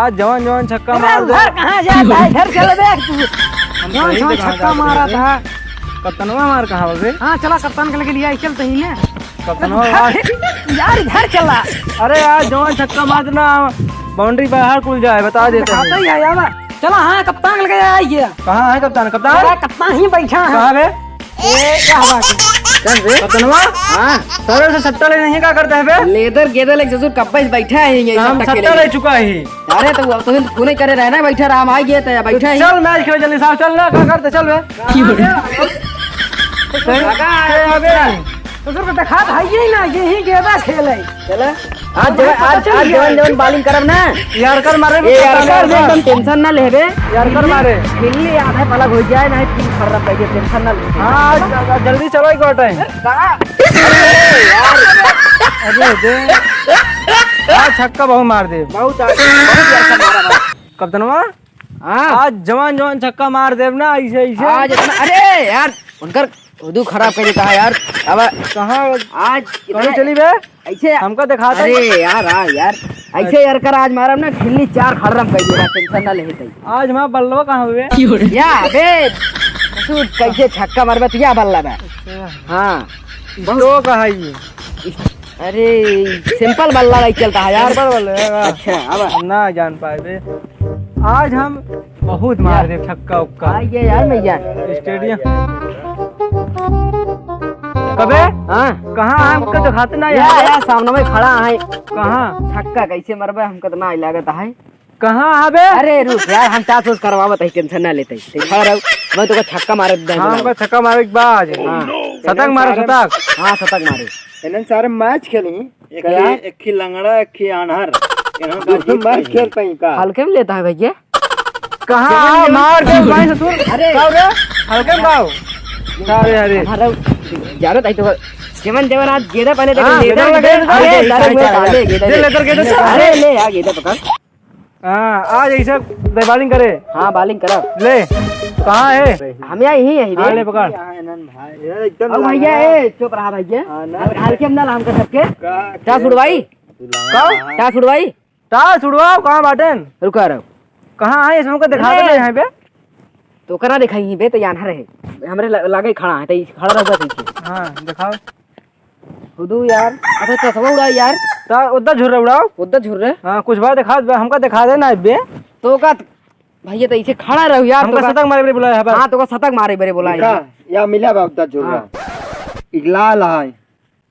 आज जवान जवान छक्का मार दे। कहाँ जाता है? इधर चलो देख तू। जवान जवान छक्का मारा था। कप्तानवा मार कहाँ बे? हाँ चला कप्तान के लगे लिया चलते ही ना। कप्तानवा यार इधर चला। अरे यार जवान छक्का मार देना बाउंड्री बाहर खुल जाए बता देते हैं। ही है यार। चला हाँ कप्तान के लगे आइए। कहाँ है कप्तान? कप्तान कप्तान ही बैठा है। कहाँ बे? क्या बात है? चल बे कप्तानवा। हाँ सर से सट्टा ले नहीं क्या करते हैं बे? लेदर गेदर एक जरूर कब्बा बैठा है ये हम सट्टा ले चुका ही। अरे तो तू नहीं करे रहना बैठा राम आ गया तो बैठा है। चल मैच खेल जल्दी साहब चल ना क्या करते चल बे। तो सर को दिखा भाई ही ना यही गेंदा खेल है। चला आज जवान जवान बॉलिंग करब ना यार कर मारे यार कर एकदम टेंशन ना लेबे यार कर मारे खेलने आधा पलक हो जाए नहीं तीन खर्रा पड़ गया टेंशन ना ले। हाँ जल्दी चलो एक और टाइम। अरे दे आज छक्का बहुत मार दे बहुत यार मारा कप्तानवा। हां आज जवान जवान छक्का मार देव ना ऐसे ऐसे। आज इतना अरे यार उनकर उदू खराब कर देता है यार। अब कहाँ आज कहाँ चली बे? ऐसे हमको दिखाता। अरे यार यार ऐसे यार कर आज मारब ना खिल्ली चार खर्रम कर देगा टेंशन ना लेते। आज हमारा बल्लवा कहाँ हुए? या बे तू कैसे छक्का मारबे तू या बल्ला बे। हां बहुत कहा ये। अरे सिंपल बल्ला नहीं चलता है यार। अच्छा अब ना जान पाए बे। आज हम बहुत मार दे छक्का उक्का। ये यार भैया स्टेडियम कबे? हाँ कहाँ हमको दिखाते ना यार यार सामने में खड़ा है। कहाँ छक्का कैसे मरबे हमको तो ना लागत है। कहाँ आबे? अरे रुक यार हम टास उस करवावत है टेंशन ना लेते खड़ा रहो मैं तो छक्का मारे दे। हाँ हमको छक्का मारे के बाद शतक मारे शतक। हाँ शतक मारे इन्हें सारे मैच खेली एक ही लंगड़ा एक ही अनहर इन्हें मैच खेल पाई का हल्के में लेता है भैया। कहाँ मार के भाई से सुन। अरे हल्के में गाओ। अरे अरे जानो ताई तो जेवन जेवन आज गेदा पहले देख हाँ, लेदर गेदा अरे डायरेक्ट में डाले गेदा ले लेदर गेदा चल। अरे ले यार गेदा पकड़। हाँ आज ऐसे बॉलिंग करे। हाँ बॉलिंग करब ले कहाँ है? हम यही है हाँ ले पकड़। अब भैया ए चुप रहा भैया हल्के में ना हम कर सबके क्या छुड़वाई क्या छुड़वाई तार छुड़वाओ कहाँ बाटन? रुका रहो कहाँ है इसमें को दिखा दे यहाँ पे। तो करा दिखाई बे तो यहाँ रहे हमरे लागे खड़ा है तो खड़ा रहबा पीछे। हाँ दिखाओ खुदू यार अच्छा चश्मा उड़ा यार ता उधर झुर्रे उड़ाओ उधर झुर रहे। हाँ कुछ बात दिखा हमको दिखा दे ना बे। तो का भैया तो ऐसे खड़ा रहो यार हमको शतक मारे बरे बुलाया है। हाँ तो का शतक मारे बरे बोला या मिला बाबा जोरा एक लाल है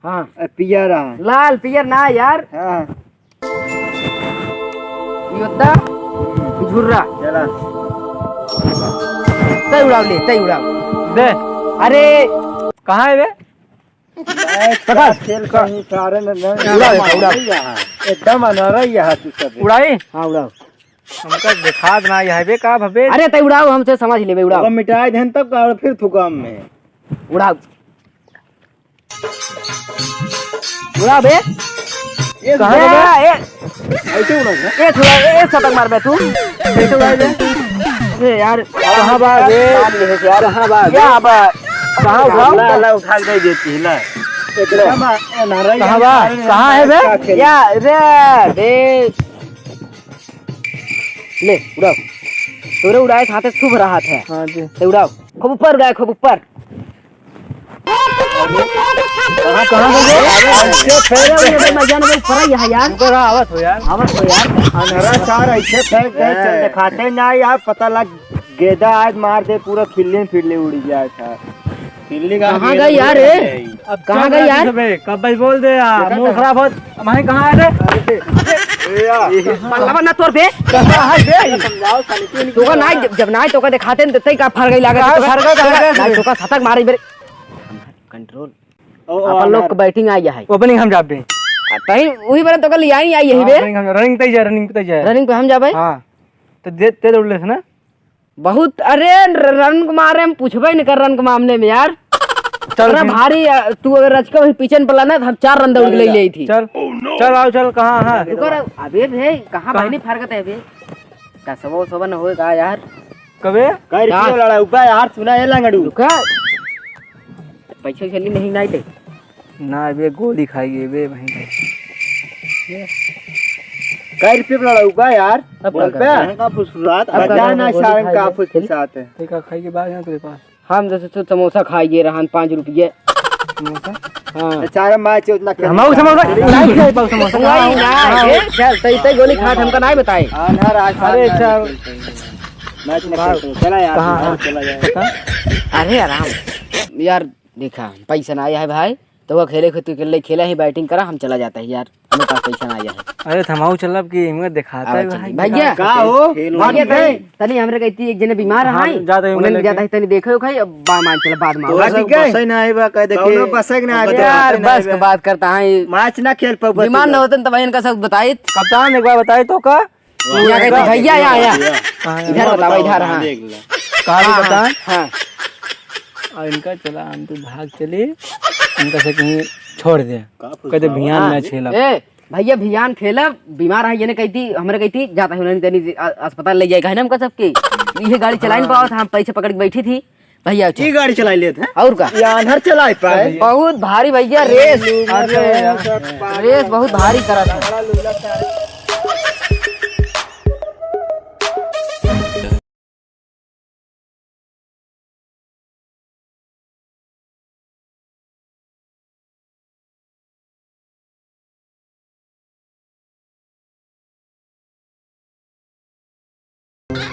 हाँ पियर है लाल पियर ना यार हां योद्धा झुर्रा चला तय उड़ाओ ले तय उड़ाओ दे अरे कहाँ है बे? पकड़ खेल कहीं सारे ने उड़ा एकदम अनहरा यहां तू सब उड़ाई। हाँ उड़ाओ हमको दिखा देना यहाँ पे का भबे। अरे तय उड़ाओ हमसे समझ ले उड़ाओ मिटाई देन तब का फिर थुकाम में उड़ाओ उड़ाओ बे ये कहाँ है बे? ऐसे उड़ा ए थोड़ा ए शतक मार बे तू कैसे उड़ाई बे? ए यार कहाँ बात बे? यार कहां बात क्या बा कहाँ उड़ाओ? ला उठा के दे देती है ला कहाँ बात? कहाँ है बे? या रे दे ले उड़ाओ तोरे उड़ाए खाते शुभ रहा है। हाँ जी तो उड़ाओ खूब ऊपर उड़ाए खूब ऊपर कहाँ कहाँ बे? मैं जान पर यार हमको कहाँ आवत हो यार? आवत हो यार अनहरा चार ऐसे फेंक दे चल दिखाते ना यार पता लग गेदा आज मार दे पूरा खिल्ली फिरले उड़ जाए था खिल्ली का कहाँ गई यार रे अब कहाँ चल गई यार? रहा है कब भाई बोल दे यार मूड खराब हो। वहीं कहाँ है रे? पल्ला ना तोड़ पे कहाँ है बे? तो का ना जब ना तो का दिखाते न तई का फर गई लागत तो का शतक मारे बेरे कंट्रोल अपन लोग बैटिंग आई है ओपनिंग हम जाबे। तई वही बार तो का लिया नहीं आई यही बे रनिंग तय जाए रनिंग तय जाए। रनिंग पे हम जाबे। हाँ तो दे दे उड़ले थे ना बहुत अरे रन को मारे हम पूछबे नहीं कर रन के मामले में यार चल अरे भारी तू अगर रचका वही पीछे न पला ना तो हम 4 रन दौड़ के ले ली थी। चल चल आओ चल कहाँ है? रुको अबे भाई कहां भाई नहीं फरकत है बे का सबो सबन होएगा यार कबे? कई रिश्ते लड़ा ऊपर यार सुना है लंगड़ू रुका पैसे चली नहीं नहीं दे ना बे गोली खाइए बे वहीं कै रुपये में लड़ाऊगा यार अब बोल क्या पे करें? का फुसलात अब क्या बजा ना करें? सारंग का गोली फुस साथ है ते का खाई के बाद यहाँ तेरे पास हम जैसे तो समोसा खाइए रहन 5 रुपये। समोसा हाँ चार मैच उतना खेल हमाऊ समोसा नहीं खाई पाऊ समोसा वही ना ये चल तई गोली खात हमका नहीं बताए। अनहर आज अरे अच्छा मैच में खेलते चला यार कहाँ? चला जाए अरे आराम यार देखा पैसा ना आया है भाई तो वो खेले खेला ही बैटिंग करा हम चला जाता है यार हमें पास पैसा ना आया है। अरे थमाऊ चलब की हिम्मत दिखाता है भाई भैया का हो भैया तनी हमरे कहती एक जने बीमार हाँ, है जाते हैं उन्हें लेके। जाता है तनी देखो खाई अब बा मान चला बाद में तो ठीक है बसई ना आइबा कह देखे कौनो बसक ना आ यार बस का बात करता है मैच ना खेल पाऊ बीमार न होते तो भाई इनका सब बताई कप्तान एक बार बताए तो का यहाँ कहते भैया यहाँ कहाँ इधर बताओ इधर हाँ कहा कप्तान हाँ और इनका चला हम तो भाग चले इनका से कहीं छोड़ दे कहते भियान मैच खेला ए भैया भियान खेला बीमार है ये कहती हमरे कहती जाता है उन्होंने तनी अस्पताल ले जाएगा है ना हमका सबके ये गाड़ी चला नहीं पाओ था हम पैसे पकड़ के बैठी थी भैया अच्छा। की गाड़ी चला लेते हैं और का ये अनहर चलाए पाए बहुत भारी भैया रेस अरे यार रेस बहुत भारी करा था।